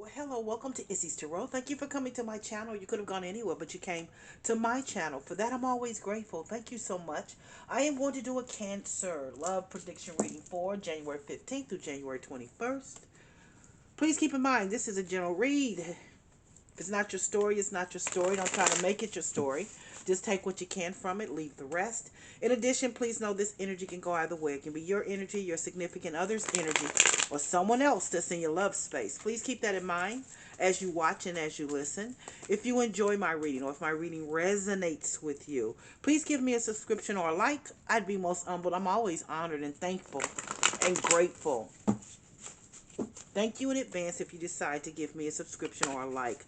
Well, hello, welcome to Izzy's Tarot. Thank you for coming to my channel. You could have gone anywhere, but you came to my channel. For that, I'm always grateful. Thank you so much. I am going to do a Cancer love prediction reading for January 15th through January 21st. Please keep in mind, this is a general read. If it's not your story, it's not your story. Don't try to make it your story. Just take what you can from it, leave the rest. In addition, please know this energy can go either way. It can be your energy, your significant other's energy, or someone else that's in your love space. Please keep that in mind as you watch and as you listen. If you enjoy my reading or if my reading resonates with you, please give me a subscription or a like. I'd be most humbled. I'm always honored and thankful and grateful. Thank you in advance if you decide to give me a subscription or a like.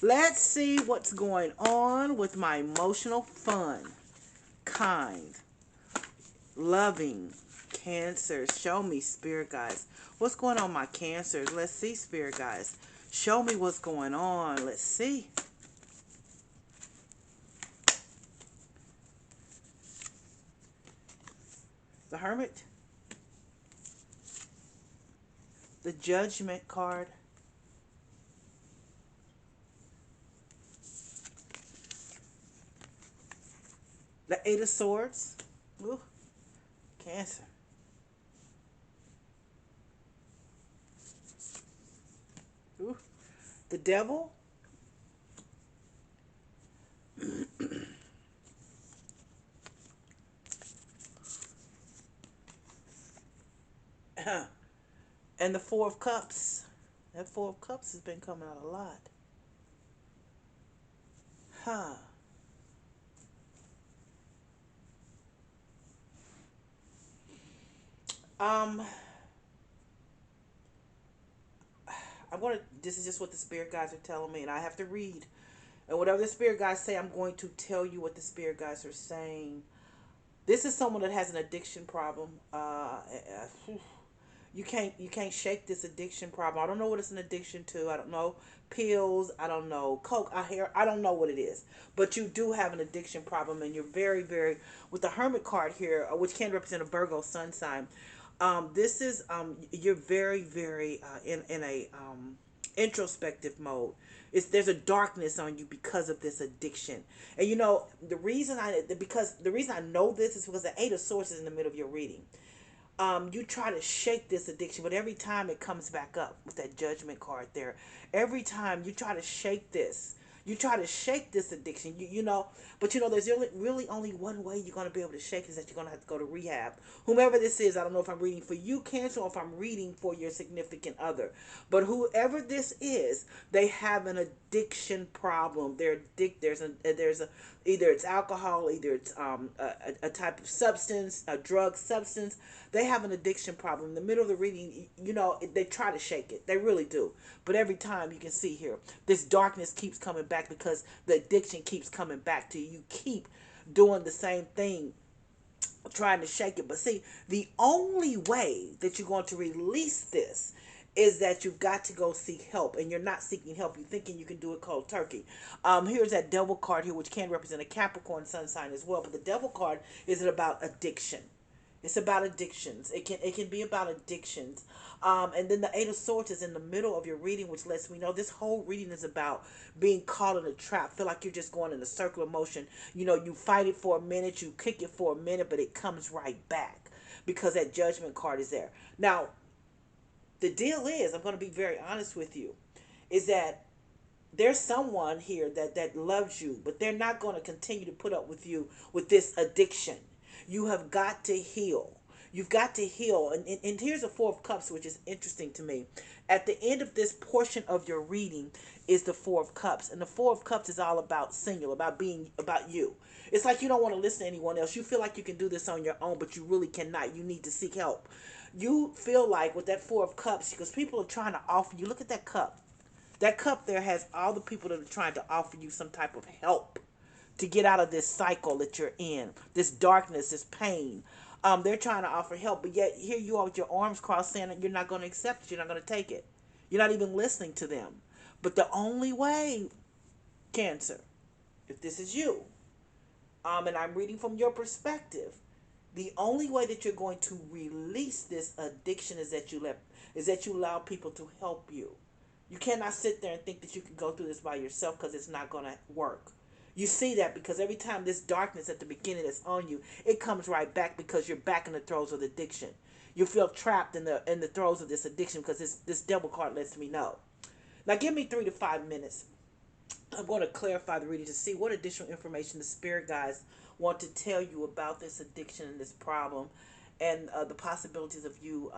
Let's see what's going on with my emotional, fun, kind, loving Cancers. Show me, Spirit guys. What's going on, my Cancers? Let's see, Spirit guys. Show me what's going on. Let's see. The Hermit. The Judgment card. The Eight of Swords. Ooh, Cancer. Ooh, the Devil. And the Four of Cups. That Four of Cups has been coming out a lot. Huh. Um, I'm going to, this is just what the Spirit guides are telling me, and I have to read. And whatever the Spirit guides say, I'm going to tell you what the Spirit guides are saying. This is someone that has an addiction problem. You can't shake this addiction problem. I don't know what it's an addiction to. I don't know pills. I don't know coke. I don't know what it is. But you do have an addiction problem, and you're very, very with the Hermit card here, which can represent a Virgo sun sign. This is you're very, very in a introspective mode. There's a darkness on you because of this addiction. And you know the reason I know this is because the Eight of Swords is in the middle of your reading. You try to shake this addiction, but every time it comes back up with that Judgment card there, every time you try to shake this, you try to shake this addiction, but there's really only one way you're going to be able to shake it, is that you're going to have to go to rehab. Whomever this is, I don't know if I'm reading for you, Cancer, or if I'm reading for your significant other, but whoever this is, they have an addiction problem. There's a either it's alcohol, either it's a type of substance, a drug substance. They have an addiction problem. In the middle of the reading, they try to shake it. They really do. But every time, you can see here, this darkness keeps coming back because the addiction keeps coming back to you. You keep doing the same thing, trying to shake it. But see, the only way that you're going to release this is that you've got to go seek help, and you're not seeking help. You're thinking you can do it cold turkey. Here's that Devil card here, which can represent a Capricorn sun sign as well. But the Devil card is about addiction. It's about addictions. It can be about addictions. And then the Eight of Swords is in the middle of your reading, which lets me know this whole reading is about being caught in a trap. Feel like you're just going in a circle of motion. You fight it for a minute, you kick it for a minute, but it comes right back because that Judgment card is there. Now, the deal is, I'm going to be very honest with you, is that there's someone here that loves you, but they're not going to continue to put up with you with this addiction. You have got to heal. You've got to heal. And here's the Four of Cups, which is interesting to me. At the end of this portion of your reading is the Four of Cups. And the Four of Cups is all about single, about you. It's like you don't want to listen to anyone else. You feel like you can do this on your own, but you really cannot. You need to seek help. You feel like with that Four of Cups, because people are trying to offer you, look at that cup. That cup there has all the people that are trying to offer you some type of help to get out of this cycle that you're in, this darkness, this pain. They're trying to offer help, but yet here you are with your arms crossed saying that you're not going to accept it, you're not going to take it. You're not even listening to them. But the only way, Cancer, if this is you, and I'm reading from your perspective, the only way that you're going to release this addiction is that you allow people to help you. You cannot sit there and think that you can go through this by yourself, because it's not going to work. You see that because every time this darkness at the beginning that's on you, it comes right back, because you're back in the throes of the addiction. You feel trapped in the throes of this addiction, because this devil card lets me know. Now give me 3 to 5 minutes. I'm going to clarify the reading to see what additional information the spirit guides want to tell you about this addiction and this problem, and the possibilities of you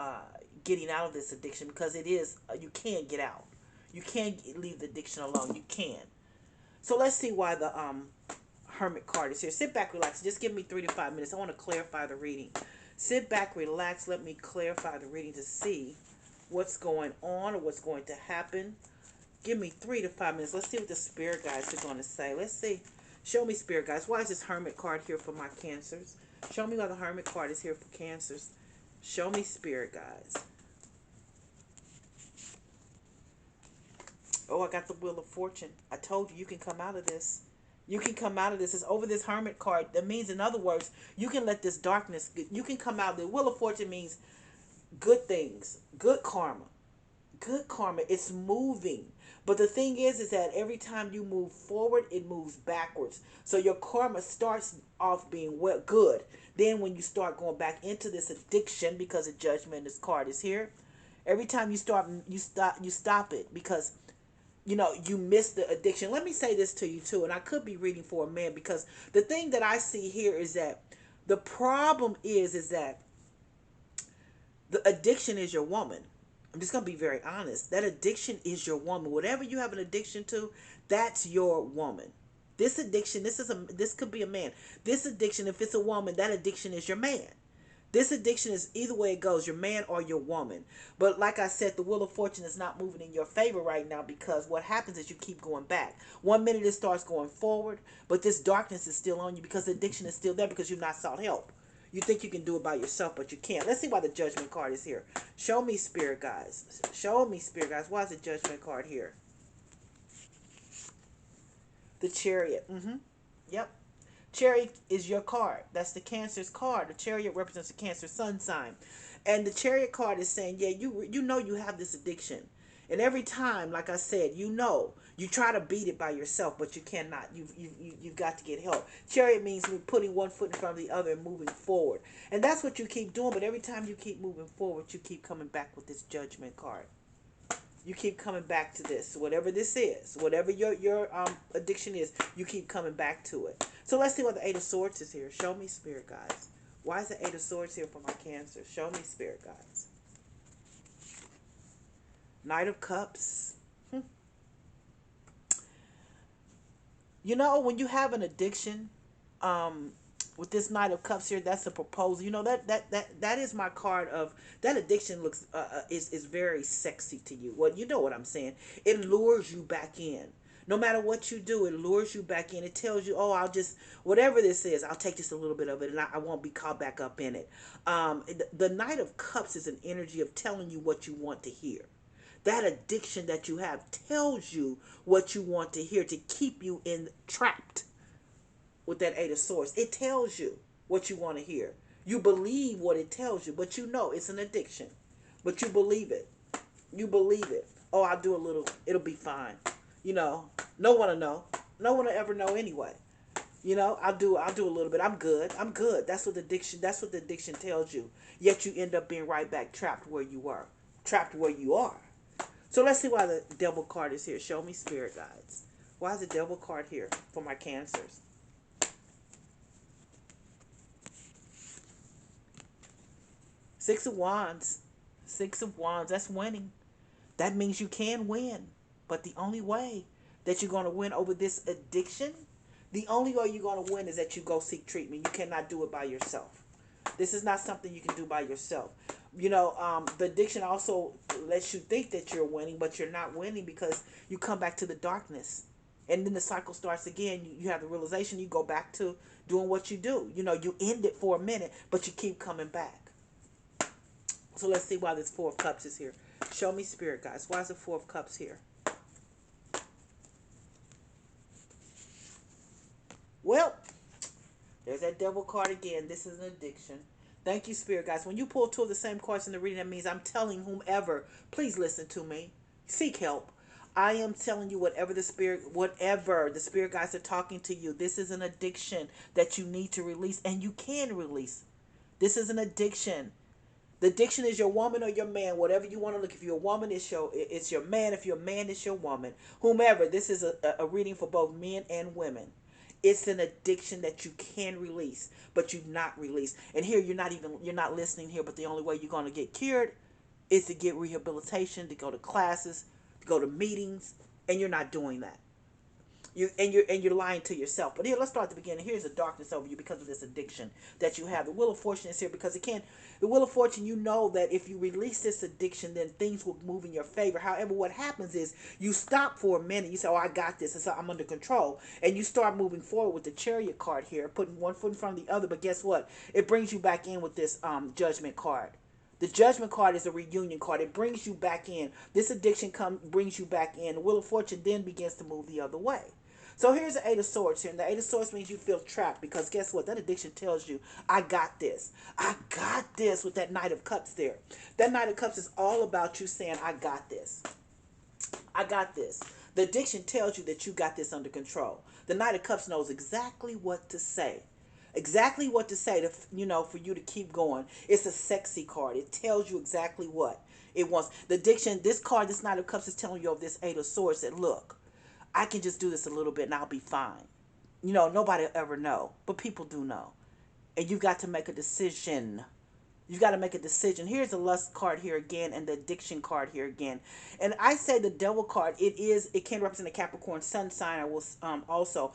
getting out of this addiction, because it is you can't get out. You can't leave the addiction alone. You can. So let's see why the Hermit card is here. Sit back, relax. Just give me 3 to 5 minutes. I want to clarify the reading. Sit back, relax. Let me clarify the reading to see what's going on or what's going to happen. Give me 3 to 5 minutes. Let's see what the spirit guides are going to say. Let's see. Show me, spirit guides. Why is this Hermit card here for my Cancers? Show me why the Hermit card is here for Cancers. Show me, spirit guides. Oh, I got the Wheel of Fortune. I told you, you can come out of this. You can come out of this. It's over this Hermit card. That means, in other words, you can let this darkness, you can come out. The Wheel of Fortune means good things, good karma. Good karma. It's moving. But the thing is that every time you move forward, it moves backwards. So your karma starts off being well, good. Then when you start going back into this addiction, because the Judgment, this card is here, every time you stop it, because you miss the addiction. Let me say this to you too, and I could be reading for a man, because the thing that I see here is that the problem is that the addiction is your woman. I'm just gonna be very honest. That addiction is your woman. Whatever you have an addiction to, that's your woman. This addiction, this could be a man. This addiction, if it's a woman, that addiction is your man. This addiction is either way it goes, your man or your woman. But like I said, the Wheel of Fortune is not moving in your favor right now, because what happens is you keep going back. 1 minute it starts going forward, but this darkness is still on you, because the addiction is still there, because you've not sought help. You think you can do it by yourself, but you can't. Let's see why the Judgment card is here. Show me, spirit guys. Show me, spirit guys. Why is the Judgment card here? The Chariot. Yep. Chariot is your card. That's the Cancer's card. The Chariot represents the Cancer sun sign. And the Chariot card is saying, yeah, you know you have this addiction. And every time, like I said, you try to beat it by yourself, but you cannot. You've got to get help. Chariot means putting one foot in front of the other and moving forward. And that's what you keep doing. But every time you keep moving forward, you keep coming back with this Judgment card. You keep coming back to this, whatever this is, whatever your addiction is, you keep coming back to it. So let's see what the Eight of Swords is here. Show me, spirit guides. Why is the Eight of Swords here for my Cancer? Show me, spirit guides. Knight of Cups. When you have an addiction, with this Knight of Cups here, that's a proposal. That is my card of that addiction. Looks is very sexy to you. Well, you know what I'm saying. It lures you back in. No matter what you do, it lures you back in. It tells you, oh, I'll just, whatever this is, I'll take just a little bit of it, and I won't be caught back up in it. The Knight of Cups is an energy of telling you what you want to hear. That addiction that you have tells you what you want to hear, to keep you trapped. With that Eight of Swords, it tells you what you want to hear. You believe what it tells you, but you know it's an addiction. But you believe it. You believe it. Oh, I'll do a little. It'll be fine. No one will know. No one will ever know anyway. I'll do a little bit. I'm good. I'm good. That's what the addiction tells you. Yet you end up being right back trapped where you were. Trapped where you are. So let's see why the Devil card is here. Show me, spirit guides. Why is the Devil card here for my Cancers? Six of Wands. Six of Wands. That's winning. That means you can win. But the only way that you're going to win over this addiction, the only way you're going to win is that you go seek treatment. You cannot do it by yourself. This is not something you can do by yourself. The addiction also lets you think that you're winning, but you're not winning, because you come back to the darkness. And then the cycle starts again. You have the realization, you go back to doing what you do. You end it for a minute, but you keep coming back. So let's see why this Four of Cups is here. Show me, spirit guys. Why is the Four of Cups here? Well, there's that Devil card again. This is an addiction. Thank you, spirit guys. When you pull two of the same cards in the reading, that means I'm telling whomever, please listen to me. Seek help. I am telling you, whatever the spirit guides are talking to you, this is an addiction that you need to release, and you can release. This is an addiction. The addiction is your woman or your man, whatever you want to look. If you're a woman, it's your man. If you're a man, it's your woman. Whomever. This is a reading for both men and women. It's an addiction that you can release, but you not release. And here you're not listening here, but the only way you're going to get cured is to get rehabilitation, to go to classes, to go to meetings, and you're not doing that. You're lying to yourself. But here, let's start at the beginning. Here's a darkness over you because of this addiction that you have. The Wheel of Fortune is here because the Wheel of Fortune, you know that if you release this addiction, then things will move in your favor. However, what happens is you stop for a minute. You say, "Oh, I got this. And so I'm under control," and you start moving forward with the Chariot card here, putting one foot in front of the other. But guess what? It brings you back in with this Judgment card. The Judgment card is a reunion card. It brings you back in. This addiction brings you back in. The Wheel of Fortune then begins to move the other way. So here's the Eight of Swords here. And the Eight of Swords means you feel trapped because guess what? That addiction tells you, I got this. I got this with that Knight of Cups there. That Knight of Cups is all about you saying, I got this. I got this. The addiction tells you that you got this under control. The Knight of Cups knows exactly what to say. Exactly what to say to, for you to keep going. It's a sexy card. It tells you exactly what it wants. The addiction, this card, this Knight of Cups is telling you of this Eight of Swords that, look, I can just do this a little bit and I'll be fine. Nobody will ever know, but people do know. And you've got to make a decision. You've got to make a decision. Here's the Lust card here again and the Addiction card here again. And I say the Devil card, it can represent a Capricorn sun sign. I will also.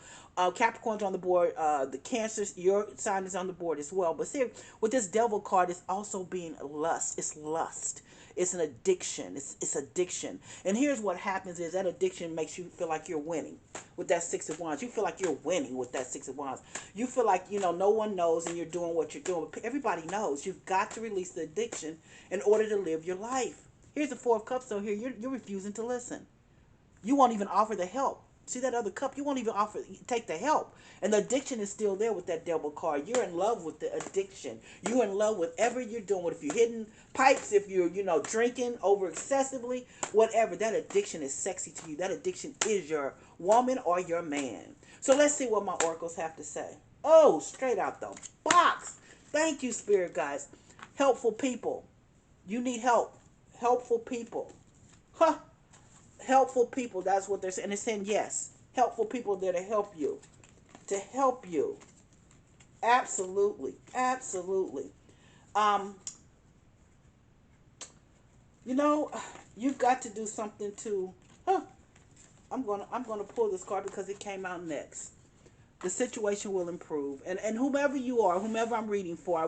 Capricorn's on the board. The Cancer, your sign is on the board as well. But see, with this Devil card, it's also being lust. It's lust. It's an addiction. It's addiction. And here's what happens is that addiction makes you feel like you're winning with that Six of Wands. You feel like you're winning with that Six of Wands. You feel like, no one knows and you're doing what you're doing. But everybody knows. You've got to release the addiction in order to live your life. Here's the Four of Cups. So here, you're refusing to listen. You won't even offer the help. See that other cup? You won't even take the help. And the addiction is still there with that Devil card. You're in love with the addiction. You're in love with whatever you're doing. If you're hitting pipes, if you're, drinking over excessively, whatever. That addiction is sexy to you. That addiction is your woman or your man. So let's see what my oracles have to say. Oh, straight out the box. Thank you, spirit guys. Helpful people. You need help. Helpful people. Huh. Helpful people, that's what they're saying. And they're saying yes. Helpful people there to help you. To help you. Absolutely. Absolutely. You've got to do something to I'm gonna pull this card because it came out next. The situation will improve. And whomever you are, whomever I'm reading for,